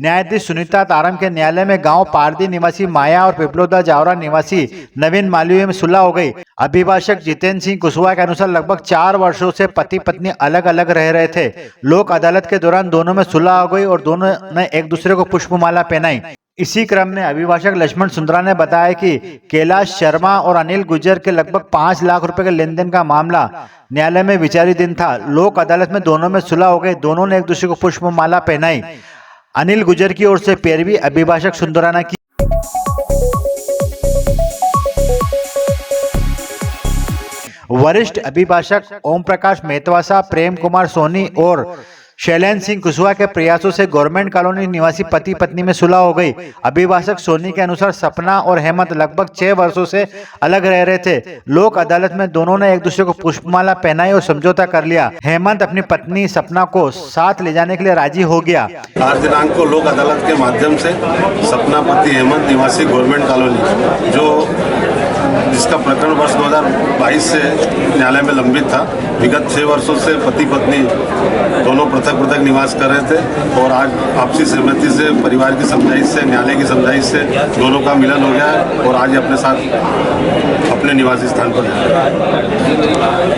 न्यायाधीश सुनीता तारम के न्यायालय में गांव पारदी निवासी माया और पिपलोदा जावरा निवासी नवीन मालवीय में सुलह हो गई। अभिभाषक जितेंद्र सिंह कुशवाहा के अनुसार लगभग 4 वर्षों से पति पत्नी अलग अलग रह रहे थे। लोक अदालत के दौरान दोनों में सुलह हो गई और दोनों ने एक दूसरे को पुष्पमाला पहनाई। इसी क्रम में अभिभाषक लक्ष्मण सुंदरा ने बताया कि कैलाश शर्मा और अनिल गुर्जर के लगभग 5 लाख रुपए के लेन देन का मामला न्यायालय में विचाराधीन था। लोक अदालत में दोनों में सुलह हो गई, दोनों ने एक दूसरे को पुष्पमाला पहनाई। अनिल गुर्जर की ओर से पैरवी अभिभाषक सुंदरा ने की। वरिष्ठ अभिभाषक ओम प्रकाश मेहतवासा, प्रेम कुमार सोनी और शैलेंद्र सिंह कुशवाहा के प्रयासों से गवर्नमेंट कॉलोनी निवासी पति पत्नी में सुलह हो गई। अभिभाषक सोनी के अनुसार सपना और हेमंत लगभग 6 वर्षों से अलग रह रहे थे। लोक अदालत में दोनों ने एक दूसरे को पुष्पमाला पहनाई और समझौता कर लिया। हेमंत अपनी पत्नी सपना को साथ ले जाने के लिए राजी हो गया। 8 दिनांक को लोक अदालत के माध्यम से सपना पति हेमंत निवासी गवर्नमेंट कॉलोनी जिसका प्रकरण वर्ष 2022 से न्यायालय में लंबित था, विगत 6 वर्षों से पति पत्नी दोनों पृथक निवास कर रहे थे और आज आपसी सहमति से, परिवार की समझाइश से, न्यायालय की समझाइश से दोनों का मिलन हो गया है और आज अपने साथ अपने निवासी स्थान पर जा।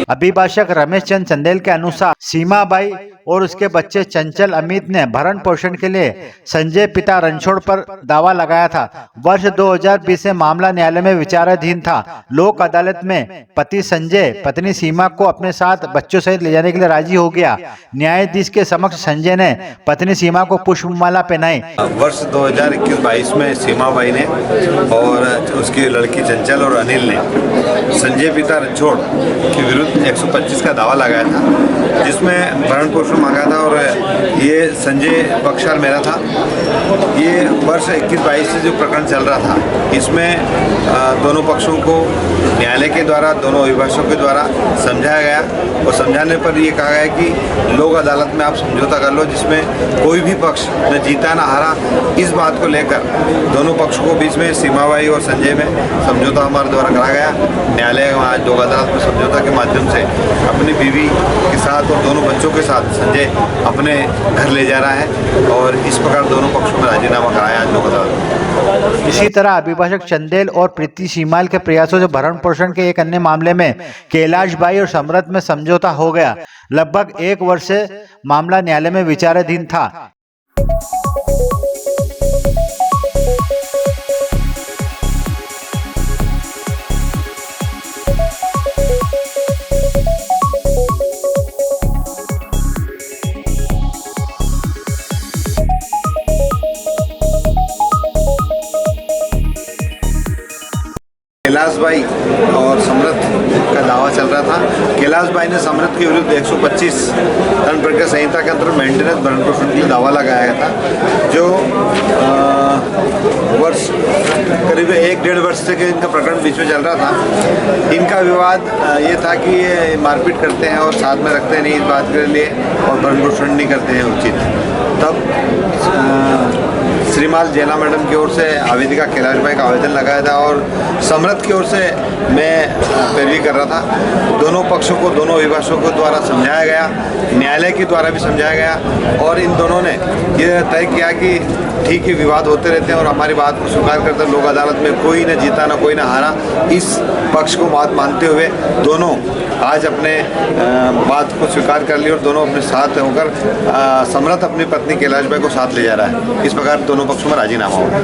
अभिभाषक रमेश चंद चंदेल के अनुसार सीमाबाई और उसके बच्चे चंचल अमित ने भरण पोषण के लिए संजय पिता रणछोड़ पर दावा लगाया था। वर्ष 2020 से मामला न्यायालय में विचाराधीन था। लोक अदालत में पति संजय पत्नी सीमा को अपने साथ बच्चों सहित ले जाने के लिए राजी हो गया। न्यायाधीश के समक्ष संजय ने पत्नी सीमा को पुष्पमाला पहनाई। वर्ष 2021-22 में सीमाबाई ने और उसकी लड़की चंचल और अनिल ने संजय पिता रणछोड़ के विरुद्ध 125 का दावा लगाया था, जिसमें भरण पोषण मांगा था और ये संजय पक्षकार मेरा था। ये वर्ष 21-22 से जो प्रकरण चल रहा था, इसमें दोनों पक्षों को न्यायालय के द्वारा, दोनों अभिभाषकों के द्वारा समझाया गया और समझाने पर ये कहा गया कि लोक अदालत में आप समझौता कर लो, जिसमें कोई भी पक्ष न जीता न हारा। इस बात को लेकर दोनों पक्षों को बीच में सीमाबाई और संजय में समझौता हमारे द्वारा करा गया। न्यायालय आज लोक अदालत में समझौता के माध्यम से अपनी बीवी के साथ और दोनों बच्चों के साथ संजय अपने घर ले जा रहा है और इस प्रकार दोनों पक्षों में राजीनामा कराया आज लोक अदालत। इसी तरह अभिभाषक चंदेल और प्रीति सीमाल के प्रयासों से भरण पोषण के एक अन्य मामले में कैलाश बाई और समरथ में समझौता हो गया। लगभग 1 वर्ष से मामला न्यायालय में विचाराधीन था। कैलाश बाई और समरथ का दावा चल रहा था। कैलाश बाई ने समरथ के विरुद्ध 125 दंड प्रक्रिया संहिता के अंतर्गत मेंटेनेंस भरण पोषण के लिए दावा लगाया गया था, जो वर्ष करीब 1-1.5 वर्ष से इनका प्रकरण बीच में चल रहा था। इनका विवाद ये था कि ये मारपीट करते हैं और साथ में रखते नहीं इस बात के लिए और भरण पोषण नहीं करते हैं उचित। तब श्रीमाल जैना मैडम की ओर से आवेदिका कैलाश बाई का आवेदन लगाया था और समरथ की ओर से मैं पैरवी कर रहा था। दोनों पक्षों को, दोनों अभिभाषकों के द्वारा समझाया गया, न्यायालय के द्वारा भी समझाया गया और इन दोनों ने ये तय किया कि ठीक है, विवाद होते रहते हैं और हमारी बात को स्वीकार करते लोक अदालत में कोई न जीता न कोई न हारा। इस पक्ष को बात मानते हुए दोनों आज अपने बात को स्वीकार कर ली और दोनों अपने साथ होकर समरथ अपनी पत्नी कैलाश बाई को साथ ले जा रहा है। इस प्रकार दोनों पक्षों में राजीनामा होगा।